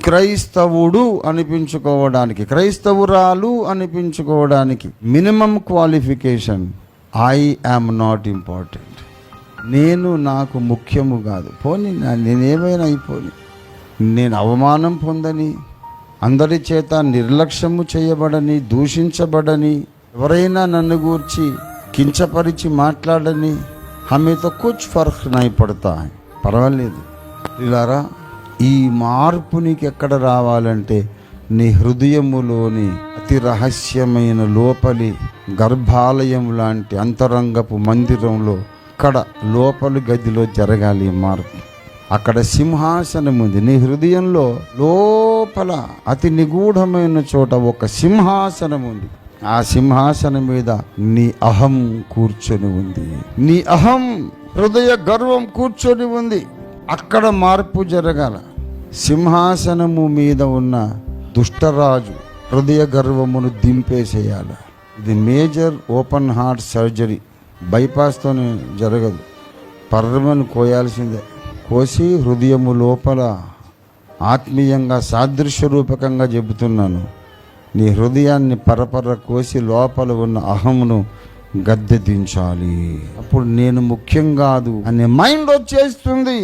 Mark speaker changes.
Speaker 1: క్రైస్తవుడు అనిపించుకోవడానికి, క్రైస్తవురాలు అనిపించుకోవడానికి minimum qualification, I am not important. నాకు ముఖ్యము కాదు. పోనీ నేనేమైనా అయిపోని, నేను అవమానం పొందని, అందరి చేత నిర్లక్ష్యము చేయబడని, దూషించబడని, ఎవరైనా నన్ను గూర్చి కించపరిచి మాట్లాడని, హమేతో కుచ్ ఫర్క్ నై పడతా, పర్వాలేదు. ఇలారా, ఈ మార్పు నీకు ఎక్కడ రావాలంటే నీ హృదయములోని అతి రహస్యమైన లోపలి గర్భాలయం లాంటి అంతరంగపు మందిరంలో, అక్కడ లోపలి గదిలో జరగాలి మార్పు. అక్కడ సింహాసనం ఉంది. నీ హృదయంలో లోపల అతి నిగూఢమైన చోట ఒక సింహాసనం ఉంది. ఆ సింహాసనం మీద నీ అహం కూర్చొని ఉంది. నీ అహం, హృదయ గర్వం కూర్చొని ఉంది. అక్కడ మార్పు జరగాల. సింహాసనము మీద ఉన్న దుష్టరాజు హృదయ గర్వమును దింపేసేయాలి. ఇది మేజర్ ఓపెన్ హార్ట్ సర్జరీ. బైపాస్తోనే జరగదు, పర్రమని కోయాల్సిందే. కోసి హృదయము లోపల ఆత్మీయంగా సాదృశ్య రూపకంగా చెబుతున్నాను, నీ హృదయాన్ని పరపర కోసి లోపల ఉన్న అహమును గద్దె దించాలి. అప్పుడు నేను ముఖ్యం కాదు అనే మైండ్ వచ్చేస్తుంది.